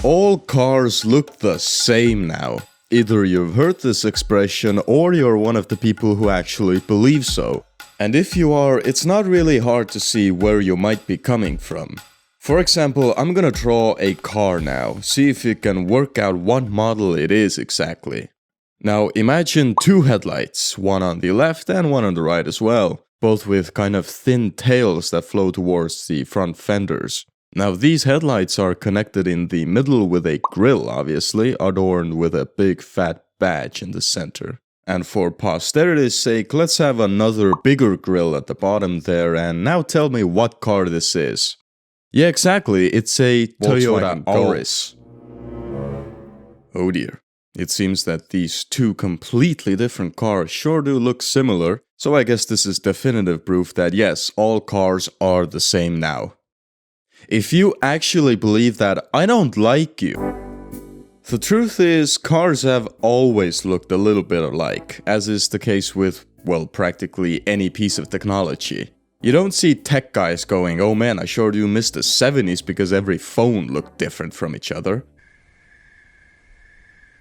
All cars look the same now. Either you've heard this expression or you're one of the people who actually believe so. And if you are, it's not really hard to see where you might be coming from. For example, I'm gonna draw a car now, see if you can work out what model it is exactly. Now imagine two headlights, one on the left and one on the right as well, both with kind of thin tails that flow towards the front fenders. Now these headlights are connected in the middle with a grille, obviously, adorned with a big fat badge in the center. And for posterity's sake, let's have another bigger grille at the bottom there, and now tell me what car this is. Yeah, exactly, it's a Toyota Auris. Oh dear. It seems that these two completely different cars sure do look similar, so I guess this is definitive proof that yes, all cars are the same now. If you actually believe that, I don't like you. The truth is, cars have always looked a little bit alike, as is the case with, well, practically any piece of technology. You don't see tech guys going, oh man, I sure do miss the 70s because every phone looked different from each other.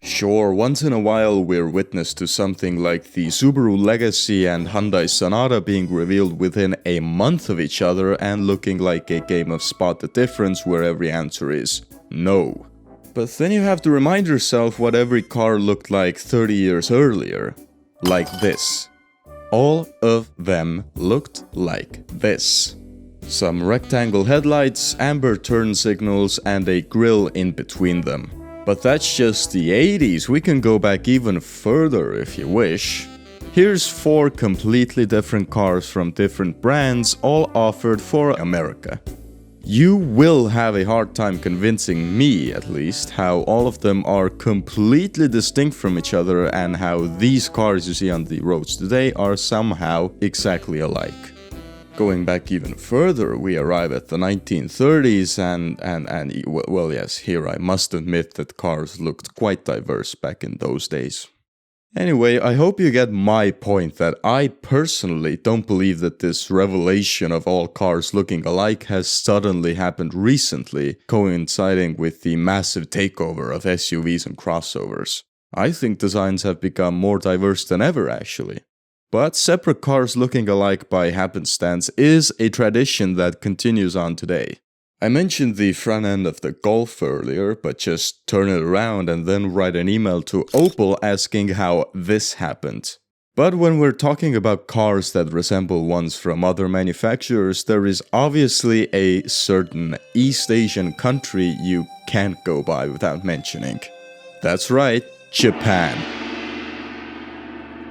Sure, once in a while we're witness to something like the Subaru Legacy and Hyundai Sonata being revealed within a month of each other and looking like a game of spot the difference where every answer is no. But then you have to remind yourself what every car looked like 30 years earlier. Like this. All of them looked like this. Some rectangle headlights, amber turn signals, and a grille in between them. But that's just the 80s, we can go back even further if you wish. Here's 4 completely different cars from different brands, all offered for America. You will have a hard time convincing me, at least, how all of them are completely distinct from each other and how these cars you see on the roads today are somehow exactly alike. Going back even further, we arrive at the 1930s and well yes, here I must admit that cars looked quite diverse back in those days. Anyway, I hope you get my point that I personally don't believe that this revelation of all cars looking alike has suddenly happened recently, coinciding with the massive takeover of SUVs and crossovers. I think designs have become more diverse than ever actually. But separate cars looking alike by happenstance is a tradition that continues on today. I mentioned the front end of the Golf earlier, but just turn it around and then write an email to Opel asking how this happened. But when we're talking about cars that resemble ones from other manufacturers, there is obviously a certain East Asian country you can't go by without mentioning. That's right, Japan.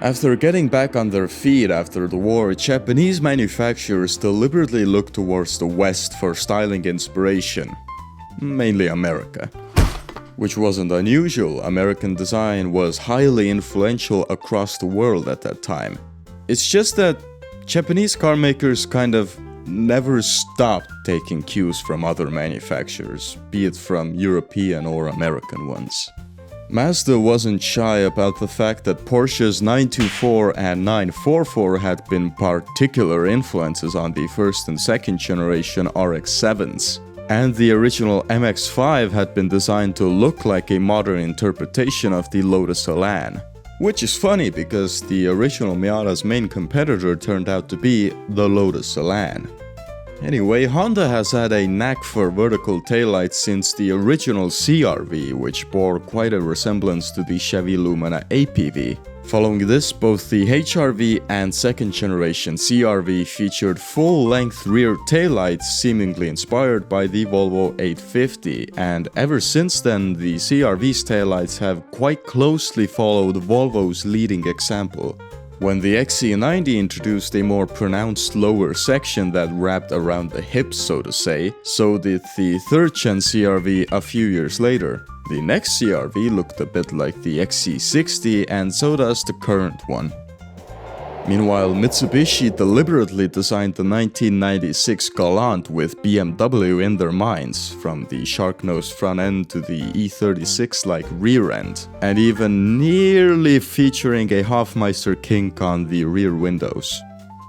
After getting back on their feet after the war, Japanese manufacturers deliberately looked towards the West for styling inspiration. Mainly America. Which wasn't unusual, American design was highly influential across the world at that time. It's just that Japanese car makers kind of never stopped taking cues from other manufacturers, be it from European or American ones. Mazda wasn't shy about the fact that Porsche's 924 and 944 had been particular influences on the first and second generation RX-7s, and the original MX-5 had been designed to look like a modern interpretation of the Lotus Elan. Which is funny because the original Miata's main competitor turned out to be the Lotus Elan. Anyway, Honda has had a knack for vertical taillights since the original CR-V, which bore quite a resemblance to the Chevy Lumina APV. Following this, both the HR-V and second generation CR-V featured full-length rear taillights seemingly inspired by the Volvo 850, and ever since then the CR-V's taillights have quite closely followed Volvo's leading example. When the XC90 introduced a more pronounced lower section that wrapped around the hips, so to say, so did the third-gen CR-V a few years later. The next CR-V looked a bit like the XC60, and so does the current one. Meanwhile, Mitsubishi deliberately designed the 1996 Galant with BMW in their minds, from the shark-nosed front end to the E36-like rear end, and even nearly featuring a Hofmeister kink on the rear windows.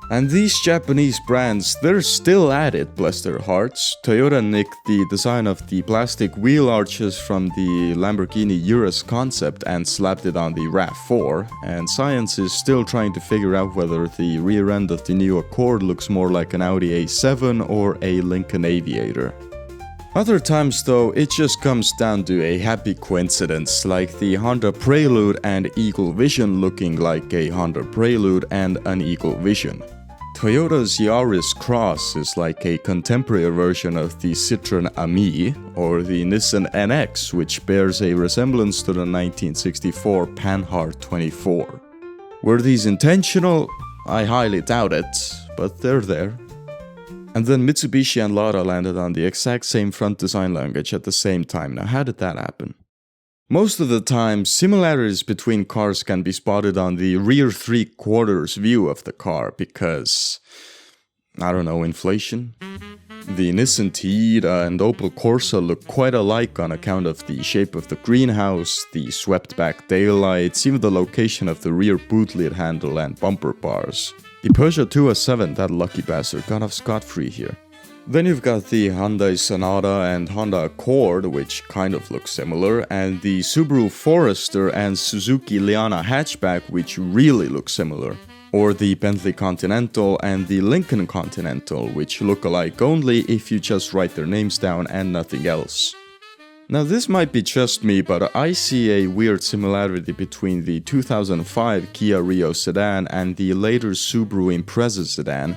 And these Japanese brands, they're still at it, bless their hearts. Toyota nicked the design of the plastic wheel arches from the Lamborghini Urus concept and slapped it on the RAV4, and science is still trying to figure out whether the rear end of the new Accord looks more like an Audi A7 or a Lincoln Aviator. Other times though, it just comes down to a happy coincidence, like the Honda Prelude and Eagle Vision looking like a Honda Prelude and an Eagle Vision. Toyota's Yaris Cross is like a contemporary version of the Citroën Ami or the Nissan NX, which bears a resemblance to the 1964 Panhard 24. Were these intentional? I highly doubt it, but they're there. And then Mitsubishi and Lada landed on the exact same front design language at the same time. Now, how did that happen? Most of the time, similarities between cars can be spotted on the rear 3/4 view of the car because, I don't know, inflation? The Nissan Tiida and Opel Corsa look quite alike on account of the shape of the greenhouse, the swept-back taillights, even the location of the rear boot lid handle and bumper bars. The Peugeot 207, that lucky bastard, got off scot-free here. Then you've got the Hyundai Sonata and Honda Accord, which kind of look similar, and the Subaru Forester and Suzuki Liana hatchback, which really look similar. Or the Bentley Continental and the Lincoln Continental, which look alike only if you just write their names down and nothing else. Now this might be just me, but I see a weird similarity between the 2005 Kia Rio sedan and the later Subaru Impreza sedan.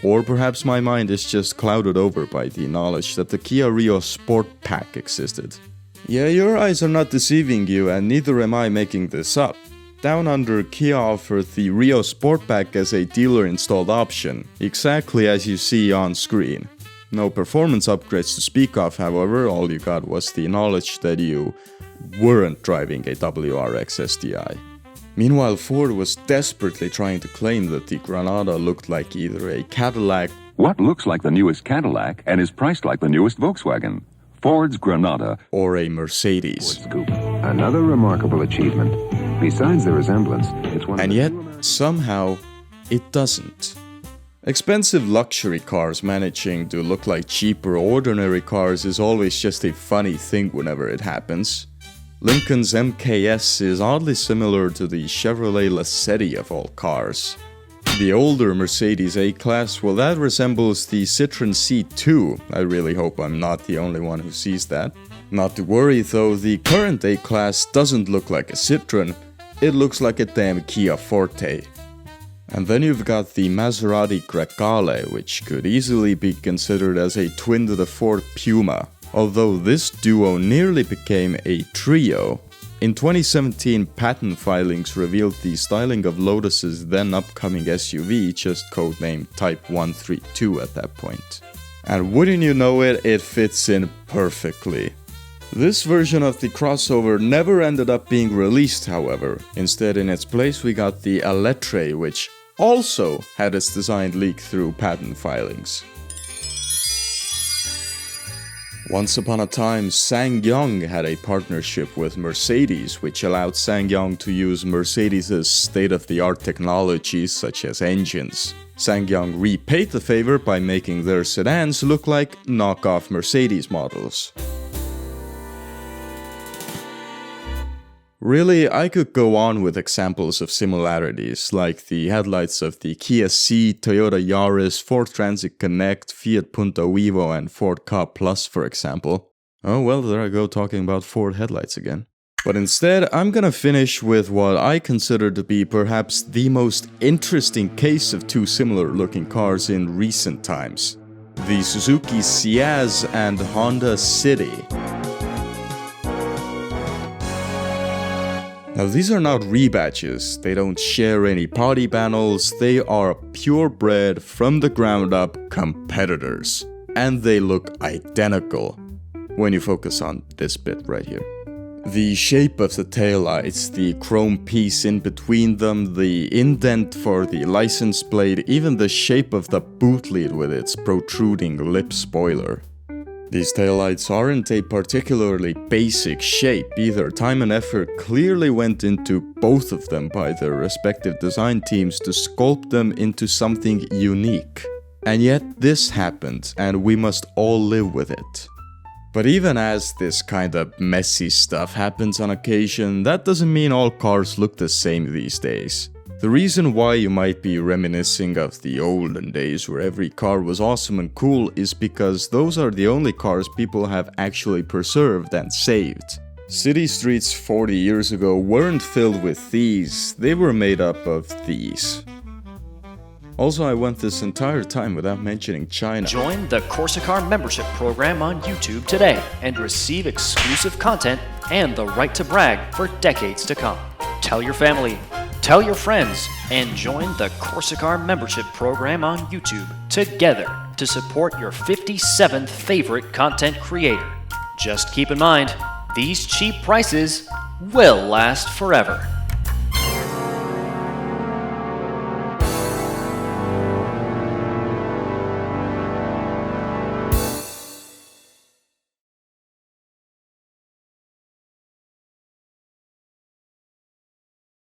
Or perhaps my mind is just clouded over by the knowledge that the Kia Rio Sport Pack existed. Yeah, your eyes are not deceiving you, and neither am I making this up. Down under, Kia offered the Rio Sport Pack as a dealer-installed option, exactly as you see on screen. No performance upgrades to speak of, however, all you got was the knowledge that you weren't driving a WRX STI. Meanwhile, Ford was desperately trying to claim that the Granada looked like either a Cadillac. What looks like the newest Cadillac and is priced like the newest Volkswagen? Ford's Granada. Or a Mercedes. Ford Scoop. Another remarkable achievement. Besides the resemblance, it's one and yet, somehow, it doesn't. Expensive luxury cars managing to look like cheaper ordinary cars is always just a funny thing whenever it happens. Lincoln's MKS is oddly similar to the Chevrolet Lacetti of all cars. The older Mercedes A-Class, well, that resembles the Citroën C2. I really hope I'm not the only one who sees that. Not to worry though, the current A-Class doesn't look like a Citroën, it looks like a damn Kia Forte. And then you've got the Maserati Grecale, which could easily be considered as a twin to the Ford Puma. Although this duo nearly became a trio. In 2017, patent filings revealed the styling of Lotus's then upcoming SUV, just codenamed Type 132 at that point. And wouldn't you know it, it fits in perfectly. This version of the crossover never ended up being released, however. Instead, in its place, we got the Elettre, which also had its design leaked through patent filings. Once upon a time, SsangYong had a partnership with Mercedes, which allowed SsangYong to use Mercedes' state-of-the-art technologies such as engines. SsangYong repaid the favor by making their sedans look like knockoff Mercedes models. Really, I could go on with examples of similarities, like the headlights of the Kia Ceed, Toyota Yaris, Ford Transit Connect, Fiat Punto Vivo, and Ford Ka Plus, for example. Oh well, there I go talking about Ford headlights again. But instead, I'm gonna finish with what I consider to be perhaps the most interesting case of two similar-looking cars in recent times. The Suzuki Ciaz and Honda City. Now these are not rebadges, they don't share any body panels, they are purebred from the ground up competitors. And they look identical when you focus on this bit right here. The shape of the taillights, the chrome piece in between them, the indent for the license plate, even the shape of the boot lid with its protruding lip spoiler. These taillights aren't a particularly basic shape either. Time and effort clearly went into both of them by their respective design teams to sculpt them into something unique. And yet this happened, and we must all live with it. But even as this kind of messy stuff happens on occasion, that doesn't mean all cars look the same these days. The reason why you might be reminiscing of the olden days where every car was awesome and cool is because those are the only cars people have actually preserved and saved. City streets 40 years ago weren't filled with these, they were made up of these. Also, I went this entire time without mentioning China. Join the Corsicar membership program on YouTube today and receive exclusive content and the right to brag for decades to come. Tell your family, tell your friends, and join the Corsicar membership program on YouTube together to support your 57th favorite content creator. Just keep in mind, these cheap prices will last forever.